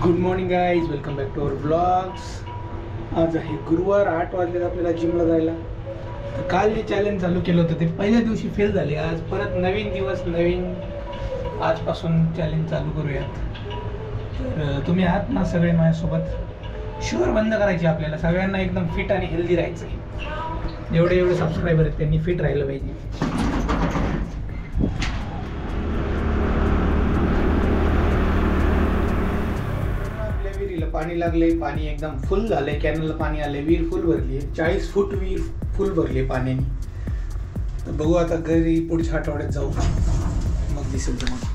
Good morning guys, welcome back to our vlogs. आज आहे गुरुवार, 8 वाजले आपल्याला जिमला जायला. तर काल जे चॅलेंज चालू केलं होतं ते पहिल्या दिवशी फेल झाले. आज परत नवीन दिवस, नवीन आजपासून चॅलेंज चालू करूयात. तर तुम्ही आहात ना सगळे माझ्यासोबत. शुगर बंद करायची आपल्याला सगळ्यांना, एकदम फिट आणि हेल्दी राहायचं आहे. एवढे सबस्क्रायबर आहेत त्यांनी फिट राहिलं पाहिजे. पाणी लागले, पाणी एकदम फुल झालंय. कॅनलला पाणी आले, विहीर फुल भरली आहे. 40 फूट विहीर फुल भरली आहे पाण्याने. तर बघू आता घरी पुढच्या आठवड्यात जाऊ, मग दिसेल तुम्हाला.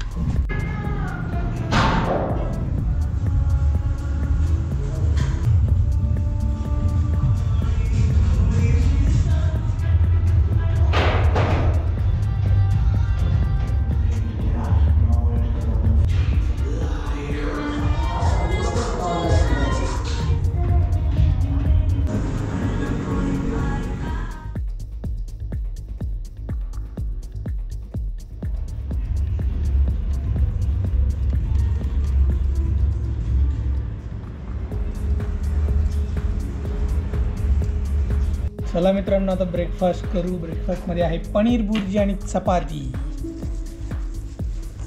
चला मित्रांनो, आता ब्रेकफास्ट करू. ब्रेकफास्टमध्ये आहे पनीर बुर्जी आणि चपाती.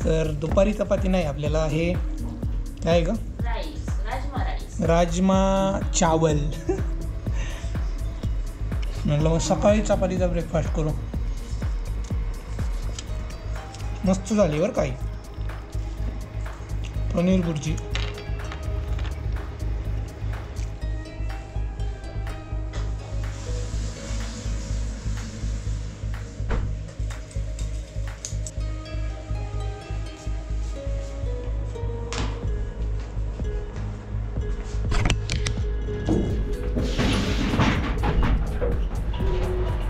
तर दुपारी चपाती नाही, आपल्याला हे काय आहे का, राजमा चावल. म्हटलं मग सकाळी चपातीचा ब्रेकफास्ट करू. मस्त झाली बरं काही पनीर बुर्जी.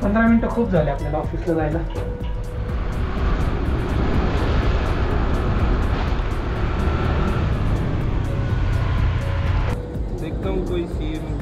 पंधरा मिनिटं खूप झाले आपल्याला ऑफिसला जायला. एकदम कोई सीन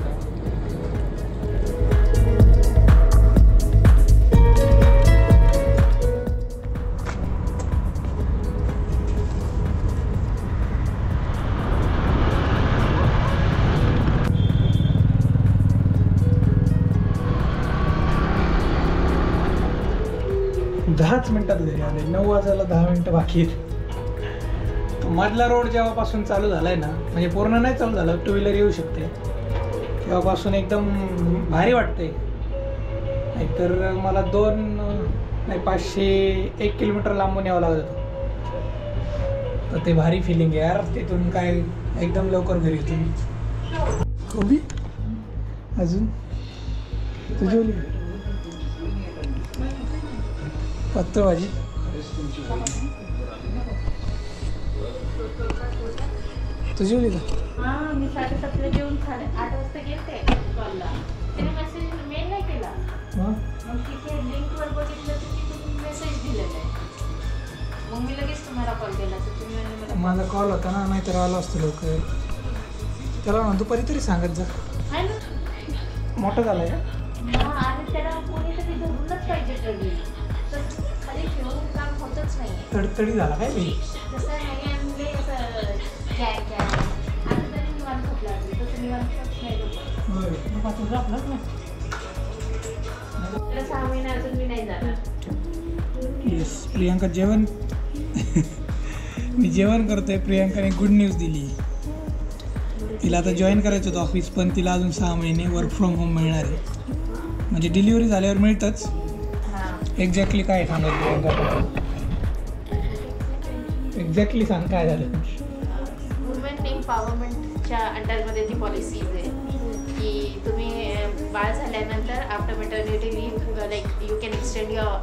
10 मिनिटात घरी आले. 9 वाजायला 10 मिनिटं बाकी आहेत. मधला रोड जेव्हापासून चालू झालाय ना, म्हणजे पूर्ण नाही चालू झालं, 2 व्हीलर येऊ शकते, तेव्हापासून एकदम भारी वाटतंय. नाहीतर मला 501 किलोमीटर लांबून यावं लागत होतं. तर ते भारी फिलिंग आहे यार. तिथून काय एकदम लवकर घरी येतो मी. कोबी अजून तुझी पातळ भाजी. तू जेवली का? हां, मी 7:30ला जेवून 8:30 वाजता गेलते कॉलला. तिने मेसेज मेल नाही केला. मग तिथे लिंकवर बघितलं तर तिथून मेसेज दिलेला आहे. मग मी लगेच तुम्हाला कॉल केला तर तुम्ही मला. माझा कॉल होता ना, नाहीतर आलो असतो लवकर. त्याला ना दुपारी तरी सांगत जा. आहे ना, मोठं झालंय का? हां, आणि त्याला कोणीतरी धरूनच पाहिजे तरी. तर खाली ठेवून काम होतच नाही. तडतडी झाला काय मी? तसं नाही आणले, असं काय आता तरी निवांत झोपला. तसं निवांतच नाही झोपला. त्याला 6 महिने अजून मी नाही जाणार. येस, प्रियांका जेवण मी जेवण करतोय. प्रियांकाने गुड न्यूज दिली. तिला आता जॉईन करायचं होतं ऑफिस, पण तिला अजून 6 महिने वर्क फ्रॉम होम मिळणार आहे. म्हणजे डिलिव्हरी झाल्यावर मिळतंच. एक्झॅक्टली काय सांगत प्रियांका? एक्झॅक्टली सांग काय झालं. वुमेन एम्पॉवरमेंटच्या अंडरमध्ये ती पॉलिसी आहे की तुम्ही बाळ झाल्यानंतर after maternity leave like you can extend your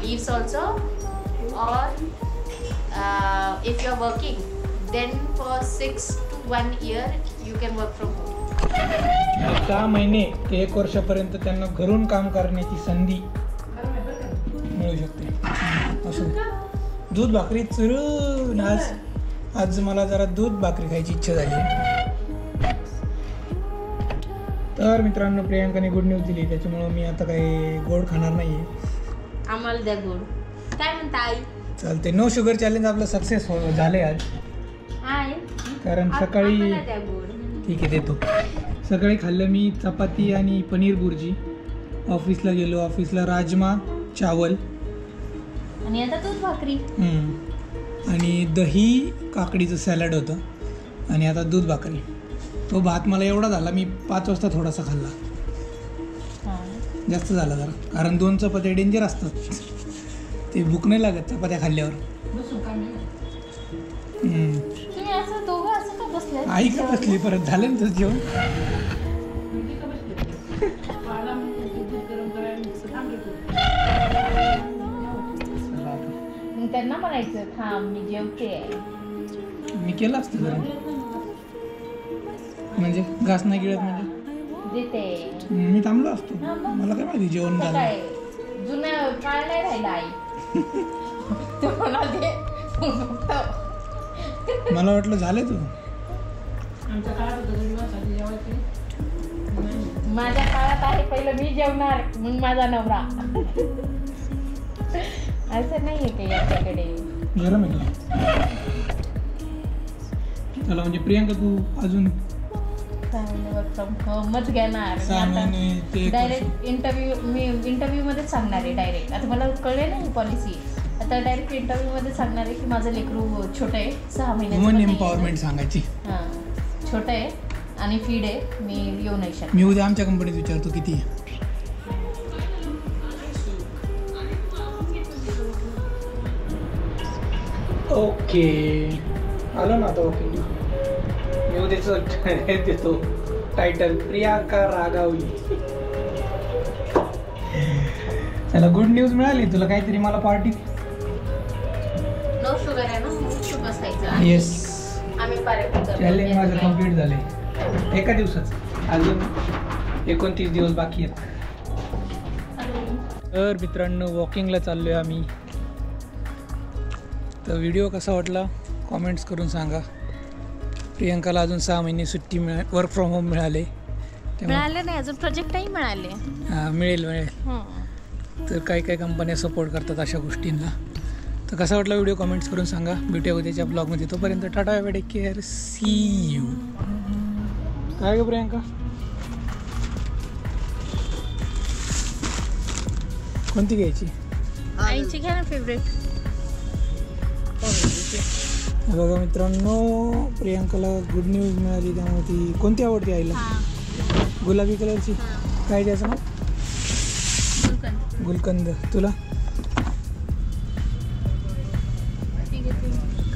leaves also, और if you are working then for 6 to 1 year you can work from home. 6 महिने ते 1 वर्षापर्यंत त्यांना घरून काम करण्याची संधी मिळू शकते. असं दूध भाकरी चुरून आज मला जरा दूध भाकरी खायची इच्छा झाली. तर मित्रांनो, प्रियांकाने गुड न्यूज दिली, त्याच्यामुळं मी आता काही गोड खाणार नाही आहे. आम्हाला द्या गोड. काय म्हणता आई? चालते. नो शुगर चॅलेंज आपलं सक्सेस झाले आज. कारण सकाळी ठीक आहे देतो. सकाळी खाल्लं मी चपाती आणि पनीर बुर्जी. ऑफिसला गेलो, ऑफिसला राजमा चावल आणि आता दूध भाकरी आणि दही काकडीचं सॅलड होतं आणि आता दूध भाकरी. तो भात मला एवढा झाला, मी 5 वाजता थोडासा खाल्ला, जास्त झाला जरा, कारण 2 चपात्या डेंजर असतात, ते भूक नाही लागत चपात्या खाल्ल्यावर. आई का बसली परत, झालं ना तुझं जेवण? त्यांना म्हणायचं थांब मी जेवते. मी केलं असतं जरा, म्हणजे घास नाही गिळत म्हणजे देते. मी थांबलो असतो, मला काय माहिती जेवण झालं. जुना काळ नाही राहिला आई. मला वाटलं झालं तू. माझ्या काळात आहे पहिलं मी जेवणार मग माझा नवरा. असं नाही आहे काही आपल्याकडे. गरम आहे का? चला म्हणजे प्रियांका तू अजून मत घेणार. 6 महिने ते डायरेक्ट इंटरव्ह्यू मध्येच सांगणार आहे डायरेक्ट. आता मला कळले ना ही पॉलिसी, आता डायरेक्ट इंटरव्ह्यू मध्ये सांगणार आहे की माझं लेकरू छोटं आहे, 6 महिन्याचं. वुमन एम्पॉवरमेंट सांगायची. हां छोटं आहे आणि फीड आहे, मी येऊ नाही शकत. मी उद्या आमच्या कंपनीत विचारतो किती आहे. ओके आलो ना आता. ओके मी उद्याच देतो टायटल, प्रियांका रागावली. चला गुड न्यूज मिळाली तुला काहीतरी, मला पार्टी. नो शुगर आहे ना, शुगर बसायचं. येस, आम्ही चॅलेंज माझं कम्प्लीट झालंय एका दिवसाचं. अजून 29 दिवस बाकी आहेत. तर मित्रांनो वॉकिंगला चाललोय आम्ही. तर व्हिडिओ कसा वाटला कॉमेंट्स करून सांगा. प्रियांकाला अजून 6 महिने सुट्टी वर्क फ्रॉम होम मिळाले. मिळाले नाही अजून, प्रोजेक्टही मिळाले. हां मिळेल. तर काही काही कंपन्या सपोर्ट करतात अशा गोष्टींना. तर कसा वाटला व्हिडिओ कमेंट्स करून सांगा. भेटूया उद्याच्या ब्लॉगमध्ये. तोपर्यंत tata bye, take care, see you. काय ग प्रियांका, कोणती घ्यायची? आईची घ्या ना फेवरेट. बघा मित्रांनो प्रियांकाला गुड न्यूज मिळाली, त्यामुळे ती कोणती आवडते आईला? गुलाबी कलरची. काय त्याचं नाव? गुलकंद. तुला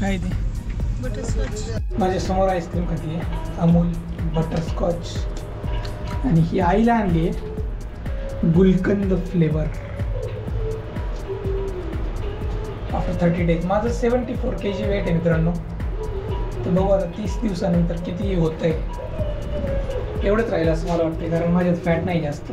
काय ते? माझ्या समोर आईस्क्रीम खाती आहे अमूल बटरस्कॉच, आणि ही आईला आणली आहे गुलकंद फ्लेवर. After 30 days. माझं 74 kg वेट आहे मित्रांनो. तर बघू आता 30 दिवसानंतर किती होत आहे. एवढंच राहिलं असं मला वाटतं, कारण माझ्यात फॅट नाही जास्त.